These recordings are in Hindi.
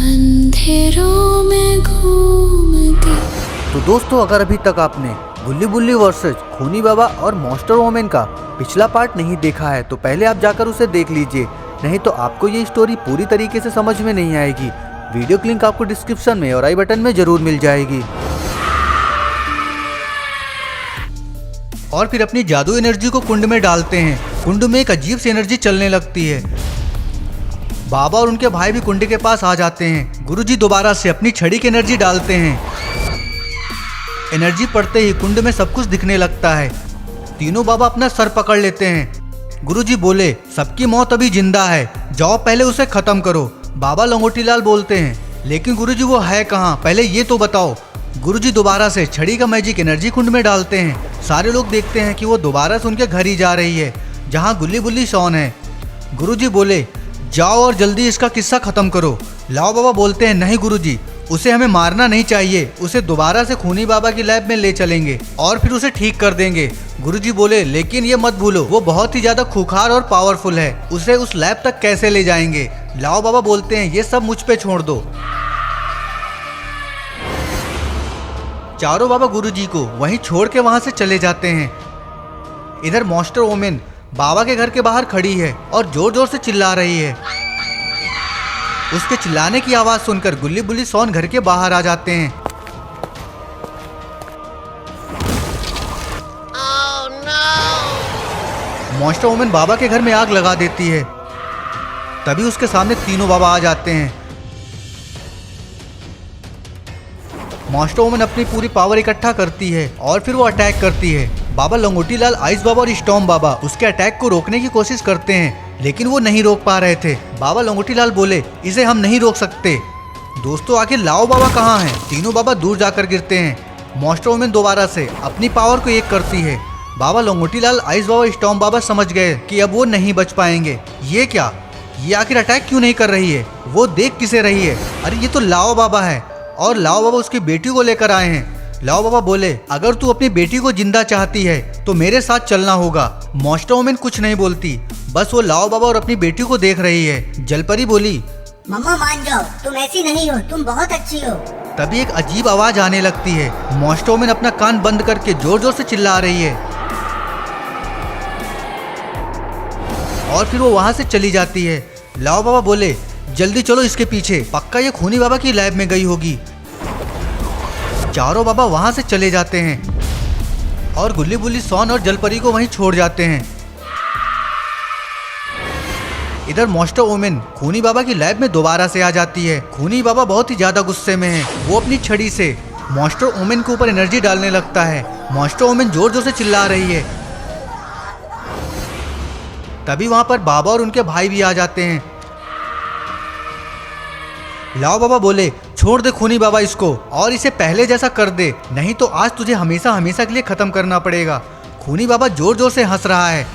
अंधेरों में घूमती। तो दोस्तों, अगर अभी तक आपने गुल्ली बुल्ली वर्सेस खूनी बाबा और मॉन्स्टर वोमेन का पिछला पार्ट नहीं देखा है तो पहले आप जाकर उसे देख लीजिए, नहीं तो आपको ये स्टोरी पूरी तरीके से समझ में नहीं आएगी। वीडियो की लिंक आपको डिस्क्रिप्शन में और आई बटन में जरूर मिल जाएगी। और फिर अपनी जादू एनर्जी को कुंड में डालते हैं। कुंड में एक अजीब सी एनर्जी चलने लगती है। बाबा और उनके भाई भी कुंड के पास आ जाते हैं। गुरुजी दोबारा से अपनी छड़ी की एनर्जी डालते हैं। एनर्जी पड़ते ही कुंड में सब कुछ दिखने लगता है। तीनों बाबा अपना सर पकड़ लेते हैं। गुरुजी बोले, सबकी मौत अभी जिंदा है, जाओ पहले उसे खत्म करो। बाबा लंगोटी लाल बोलते हैं, लेकिन गुरुजी वो है कहाँ, पहले ये तो बताओ। गुरुजी दोबारा से छड़ी का मैजिक एनर्जी कुंड में डालते हैं। सारे लोग देखते हैं कि वो दोबारा से उनके घर ही जा रही है, जहाँ गुल्ली बुल्ली शॉन है। गुरुजी बोले, जाओ और जल्दी इसका किस्सा खत्म करो। लाओ बाबा बोलते हैं, नहीं गुरुजी, उसे हमें मारना नहीं चाहिए, उसे दोबारा से खूनी बाबा की लैब में ले चलेंगे और फिर उसे ठीक कर देंगे। गुरुजी बोले, लेकिन ये मत भूलो, वो बहुत ही ज्यादा खूंखार और पावरफुल है, उसे उस लैब तक कैसे ले जाएंगे। लाओ बाबा बोलते हैं, ये सब मुझ पे छोड़ दो। चारों बाबा गुरुजी को वहीं छोड़ के वहां से चले जाते हैं। इधर मॉन्स्टर वोमेन बाबा के घर के बाहर खड़ी है और जोर जोर से चिल्ला रही है। उसके चिल्लाने की आवाज सुनकर गुल्ली बुल्ली शॉन घर के बाहर आ जाते हैं। मॉन्स्टर वोमेन बाबा के घर में आग लगा देती है। तभी उसके सामने तीनों बाबा आ जाते हैं। मॉन्स्टर वोमेन अपनी पूरी पावर इकट्ठा करती है और फिर वो अटैक करती है। बाबा लंगोटी लाल, आइस बाबा और स्टॉर्म बाबा उसके अटैक को रोकने की कोशिश करते हैं, लेकिन वो नहीं रोक पा रहे थे। बाबा लंगोटी लाल बोले, इसे हम नहीं रोक सकते। दोस्तों, आखिर लाओ बाबा कहाँ हैं? तीनों बाबा दूर जाकर गिरते हैं। मॉन्स्टर वोमेन दोबारा से अपनी पावर को एक करती है। बाबा लंगोटी लाल, आइस बाबा, स्टॉर्म बाबा समझ गए कि अब वो नहीं बच पाएंगे। ये क्या, ये आखिर अटैक क्यों नहीं कर रही है? वो देख किसे रही है? अरे ये तो लाओ बाबा है और लाओ बाबा उसकी बेटी को लेकर आए हैं। लाओ बाबा बोले, अगर तू अपनी बेटी को जिंदा चाहती है तो मेरे साथ चलना होगा। मॉन्स्टर वोमेन कुछ नहीं बोलती, बस वो लाओ बाबा और अपनी बेटी को देख रही है। जलपरी बोली, मम्मा मान जाओ, तुम ऐसी नहीं हो, तुम बहुत अच्छी हो। तभी एक अजीब आवाज आने लगती है। मॉन्स्टर वोमेन अपना कान बंद करके जोर जोर से चिल्ला रही है और फिर वो वहां से चली जाती है। लाओ बाबा बोले, जल्दी चलो इसके पीछे, पक्का ये खूनी बाबा की लैब में गई होगी। चारों बाबा वहां से चले जाते हैं और गुल्ली बुल्ली शॉन और जलपरी को वहीं छोड़ जाते हैं। इधर मॉन्स्टर वोमेन खूनी बाबा की लैब में दोबारा से आ जाती है। खूनी बाबा बहुत ही ज्यादा गुस्से में है। वो अपनी छड़ी से मॉन्स्टर वोमेन के ऊपर एनर्जी डालने लगता है। मॉन्स्टर वोमेन जोर जोर से चिल्ला रही है। तभी वहां पर बाबा और उनके भाई भी आ जाते हैं। लाओ बाबा बोले, छोड़ दे खूनी बाबा इसको और इसे पहले जैसा कर दे, नहीं तो आज तुझे हमेशा हमेशा के लिए खत्म करना पड़ेगा। खूनी बाबा जोर जोर से हंस रहा है।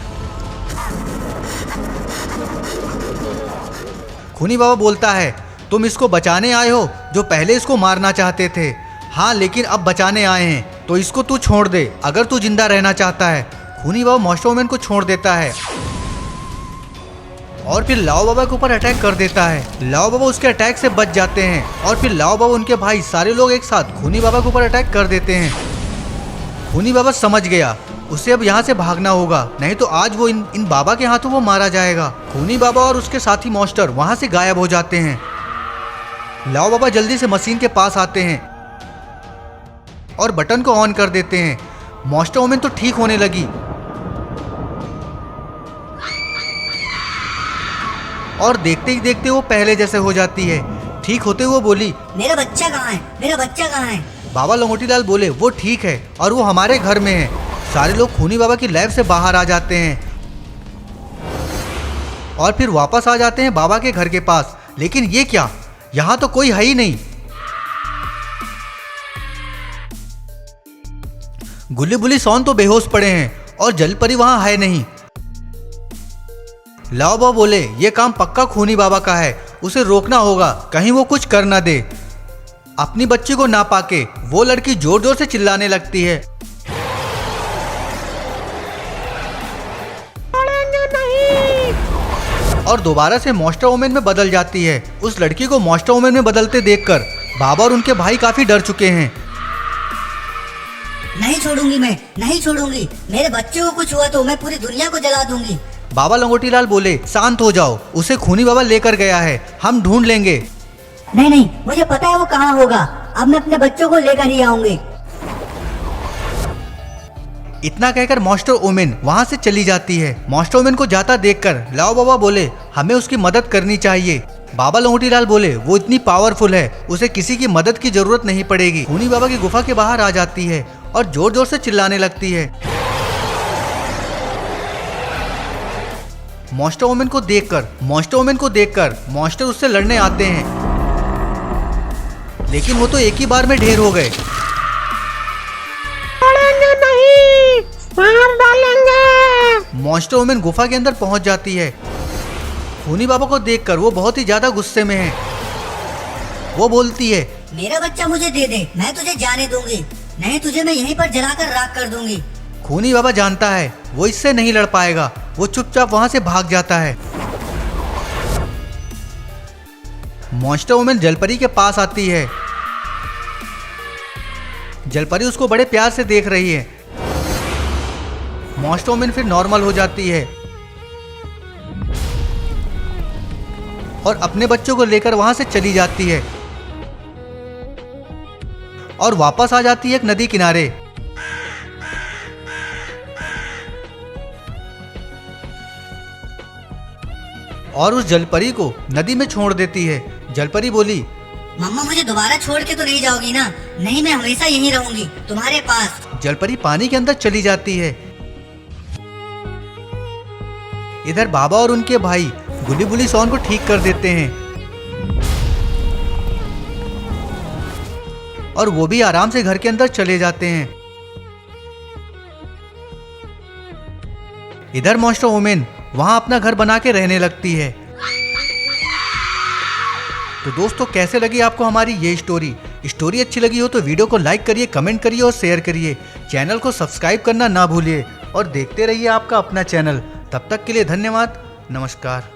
खूनी बाबा बोलता है, तुम इसको बचाने आए हो जो पहले इसको मारना चाहते थे। हाँ, लेकिन अब बचाने आए हैं तो इसको तू छोड़ दे अगर तू जिंदा रहना चाहता है। खूनी बाबा मॉन्स्टर वोमेन को छोड़ देता है और फिर लाओ बाबा के ऊपर अटैक कर देता है। लाओ बाबा उसके अटैक से बच जाते हैं और फिर लाओ बाबा, उनके भाई, सारे लोग एक साथ खूनी बाबा के ऊपर अटैक कर देते हैं। खूनी बाबा समझ गया उसे अब यहाँ से भागना होगा, नहीं तो आज वो इन बाबा के हाथों वो मारा जाएगा। खूनी बाबा और उसके साथी मॉन्स्टर वहां से गायब हो जाते हैं। लाओ बाबा जल्दी से मशीन के पास आते हैं और बटन को ऑन कर देते हैं। मॉन्स्टर वोमेन तो ठीक होने लगी और देखते ही देखते वो पहले जैसे हो जाती है। ठीक होते हुए बोली, मेरा बच्चा कहाँ है, मेरा बच्चा कहाँ है? बाबा लंगोटी लाल बोले, वो ठीक है और वो हमारे घर में है। सारे लोग खूनी बाबा की लैब से बाहर आ जाते हैं और फिर वापस आ जाते हैं बाबा के घर के पास। लेकिन ये क्या, यहाँ तो कोई है ही नहीं। गुल्ली बुल्ली शॉन तो बेहोश पड़े हैं और जलपरी वहां है नहीं। लाओ बाबा बोले, ये काम पक्का खूनी बाबा का है, उसे रोकना होगा, कहीं वो कुछ कर ना दे। अपनी बच्ची को ना पाके वो लड़की जोर जोर से चिल्लाने लगती है। और दोबारा से मॉन्स्टर वुमन में बदल जाती है। उस लड़की को मॉन्स्टर वुमन में बदलते देखकर बाबा और उनके भाई काफी डर चुके हैं। नहीं छोड़ूंगी, मैं नहीं छोड़ूंगी। मेरे बच्चे को कुछ हुआ तो मैं पूरी दुनिया को जला दूंगी। बाबा लंगोटी लाल बोले, शांत हो जाओ, उसे खूनी बाबा लेकर गया है, हम ढूंढ लेंगे। नहीं नहीं, मुझे पता है वो कहाँ होगा। अब मैं अपने बच्चों को लेकर ही आऊंगी। इतना कहकर मॉन्स्टर वुमन वहाँ से चली जाती है। मॉन्स्टर वुमन को जाता देखकर लाओ बाबा बोले, हमें उसकी मदद करनी चाहिए। बाबा लंगोटी लाल बोले, वो इतनी पावरफुल है, उसे किसी की मदद की जरूरत नहीं पड़ेगी। खूनी बाबा की गुफा के बाहर आ जाती है और जोर जोर से चिल्लाने लगती है। मॉन्स्टर वुमन को देखकर मॉन्स्टर उससे लड़ने आते हैं, लेकिन वो तो एक ही बार में ढेर हो गए। मार डालेंगे। मॉन्स्टर वुमन गुफा के अंदर पहुंच जाती है। खूनी बाबा को देखकर वो बहुत ही ज्यादा गुस्से में है। वो बोलती है, मेरा बच्चा मुझे दे दे, मैं तुझे जाने दूंगी, नहीं तुझे मैं यहीं पर जलाकर राख कर दूंगी। खूनी बाबा जानता है वो इससे नहीं लड़ पाएगा। वो चुपचाप वहां से भाग जाता है। मॉन्स्टर वुमन जलपरी के पास आती है। जलपरी उसको बड़े प्यार से देख रही है। मॉन्स्टर वुमन फिर नॉर्मल हो जाती है और अपने बच्चों को लेकर वहां से चली जाती है और वापस आ जाती है एक नदी किनारे। और उस जलपरी को नदी में छोड़ देती है। जलपरी बोली, मम्मा मुझे दोबारा छोड़ के तो नहीं जाओगी ना? नहीं, मैं हमेशा यहीं रहूंगी तुम्हारे पास। जलपरी पानी के अंदर चली जाती है। इधर बाबा और उनके भाई गुली बुली सॉन को ठीक कर देते हैं और वो भी आराम से घर के अंदर चले जाते हैं। इधर मॉन्स्टर वुमन वहां अपना घर बना के रहने लगती है। तो दोस्तों, कैसे लगी आपको हमारी ये स्टोरी अच्छी लगी हो तो वीडियो को लाइक करिए, कमेंट करिए और शेयर करिए। चैनल को सब्सक्राइब करना ना भूलिए और देखते रहिए आपका अपना चैनल। तब तक के लिए धन्यवाद, नमस्कार।